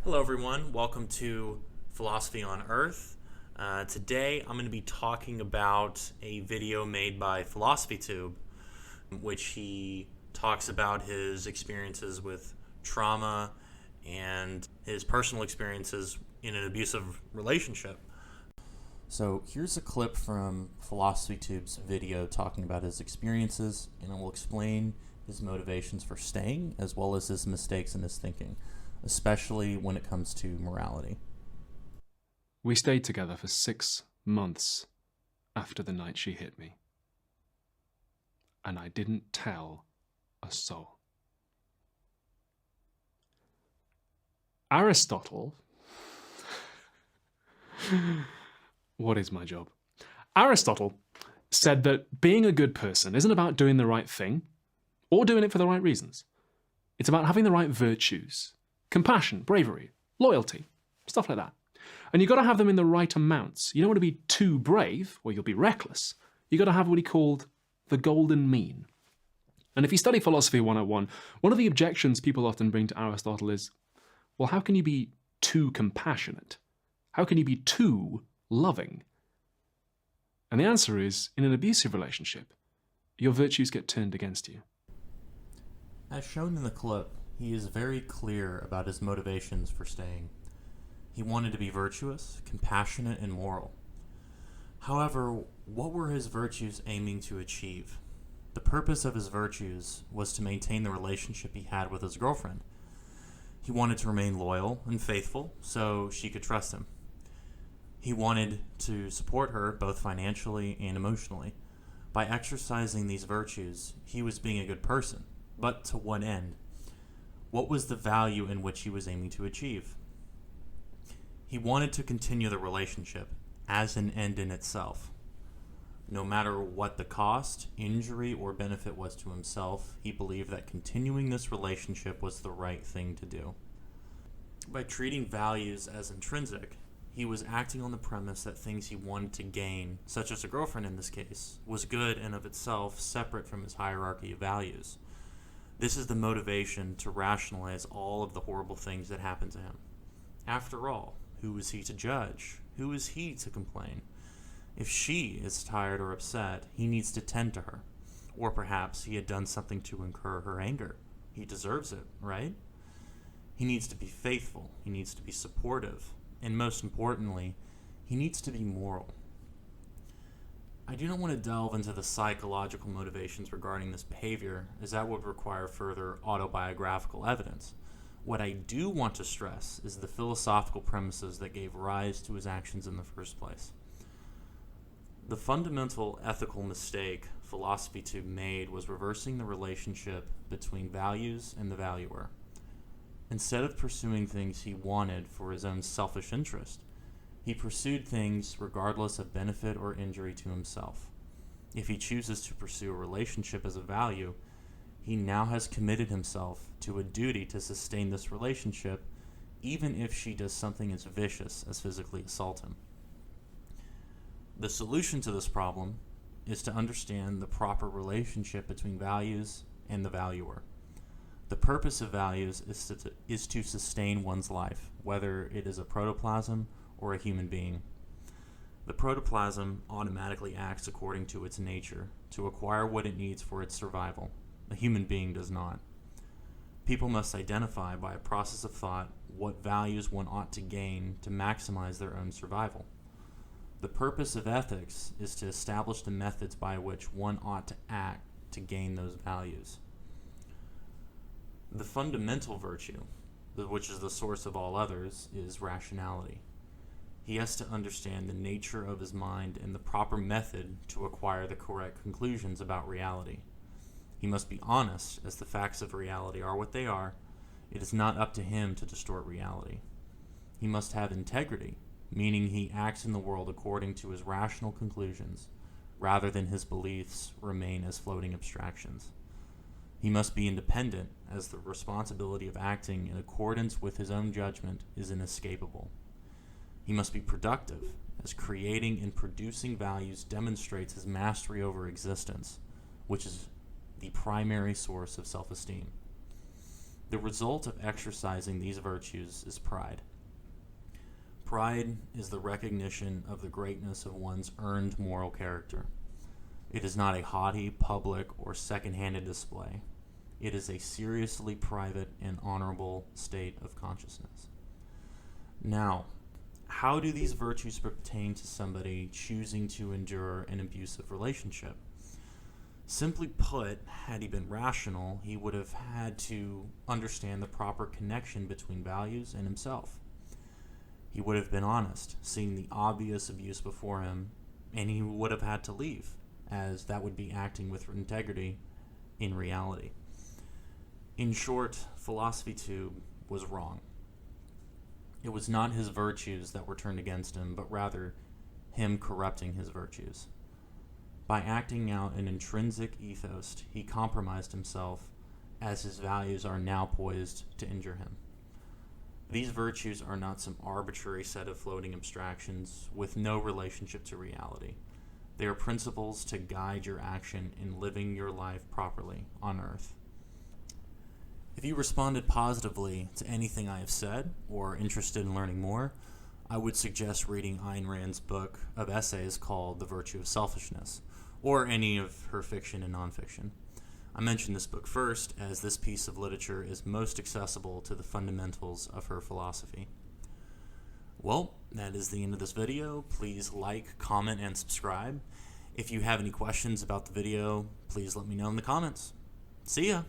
Hello, everyone. Welcome to Philosophy on Earth. Today, I'm going to be talking about a video made by PhilosophyTube, which he talks about his experiences with trauma and his personal experiences in an abusive relationship. So, here's a clip from PhilosophyTube's video talking about his experiences, and it will explain his motivations for staying as well as his mistakes in his thinking, especially when it comes to morality. We stayed together for 6 months after the night she hit me. And I didn't tell a soul. Aristotle... What is my job? Aristotle said that being a good person isn't about doing the right thing or doing it for the right reasons. It's about having the right virtues. Compassion, bravery, loyalty, stuff like that. And you've got to have them in the right amounts. You don't want to be too brave, or you'll be reckless. You've got to have what he called the golden mean. And if you study Philosophy 101, one of the objections people often bring to Aristotle is, well, how can you be too compassionate? How can you be too loving? And the answer is, in an abusive relationship, your virtues get turned against you. As shown in the clip, he is very clear about his motivations for staying. He wanted to be virtuous, compassionate, and moral. However, what were his virtues aiming to achieve? The purpose of his virtues was to maintain the relationship he had with his girlfriend. He wanted to remain loyal and faithful so she could trust him. He wanted to support her both financially and emotionally. By exercising these virtues, he was being a good person. But to what end? What was the value in which he was aiming to achieve? He wanted to continue the relationship as an end in itself. No matter what the cost, injury, or benefit was to himself, he believed that continuing this relationship was the right thing to do. By treating values as intrinsic, he was acting on the premise that things he wanted to gain, such as a girlfriend in this case, was good and of itself separate from his hierarchy of values. This is the motivation to rationalize all of the horrible things that happened to him. After all, who is he to judge? Who is he to complain? If she is tired or upset, he needs to tend to her. Or perhaps he had done something to incur her anger. He deserves it, right? He needs to be faithful. He needs to be supportive. And most importantly, he needs to be moral. I do not want to delve into the psychological motivations regarding this behavior, as that would require further autobiographical evidence. What I do want to stress is the philosophical premises that gave rise to his actions in the first place. The fundamental ethical mistake PhilosophyTube made was reversing the relationship between values and the valuer. Instead of pursuing things he wanted for his own selfish interest, he pursued things regardless of benefit or injury to himself. If he chooses to pursue a relationship as a value, he now has committed himself to a duty to sustain this relationship, even if she does something as vicious as physically assault him. The solution to this problem is to understand the proper relationship between values and the valuer. The purpose of values is to sustain one's life, whether it is a protoplasm or a human being. The protoplasm automatically acts according to its nature to acquire what it needs for its survival. A human being does not. People must identify by a process of thought what values one ought to gain to maximize their own survival. The purpose of ethics is to establish the methods by which one ought to act to gain those values. The fundamental virtue, which is the source of all others, is rationality. He has to understand the nature of his mind and the proper method to acquire the correct conclusions about reality. He must be honest, as the facts of reality are what they are. It is not up to him to distort reality. He must have integrity, meaning he acts in the world according to his rational conclusions, rather than his beliefs remain as floating abstractions. He must be independent, as the responsibility of acting in accordance with his own judgment is inescapable. He must be productive, as creating and producing values demonstrates his mastery over existence, which is the primary source of self-esteem. The result of exercising these virtues is pride. Pride is the recognition of the greatness of one's earned moral character. It is not a haughty, public, or second-handed display. It is a seriously private and honorable state of consciousness. Now, how do these virtues pertain to somebody choosing to endure an abusive relationship? Simply put, had he been rational, he would have had to understand the proper connection between values and himself. He would have been honest, seeing the obvious abuse before him, and he would have had to leave, as that would be acting with integrity in reality. In short, Philosophy Tube was wrong. It was not his virtues that were turned against him, but rather him corrupting his virtues. By acting out an intrinsic ethos, he compromised himself, as his values are now poised to injure him. These virtues are not some arbitrary set of floating abstractions with no relationship to reality. They are principles to guide your action in living your life properly on earth. If you responded positively to anything I have said or are interested in learning more, I would suggest reading Ayn Rand's book of essays called The Virtue of Selfishness, or any of her fiction and nonfiction. I mention this book first, as this piece of literature is most accessible to the fundamentals of her philosophy. Well, that is the end of this video. Please like, comment, and subscribe. If you have any questions about the video, please let me know in the comments. See ya!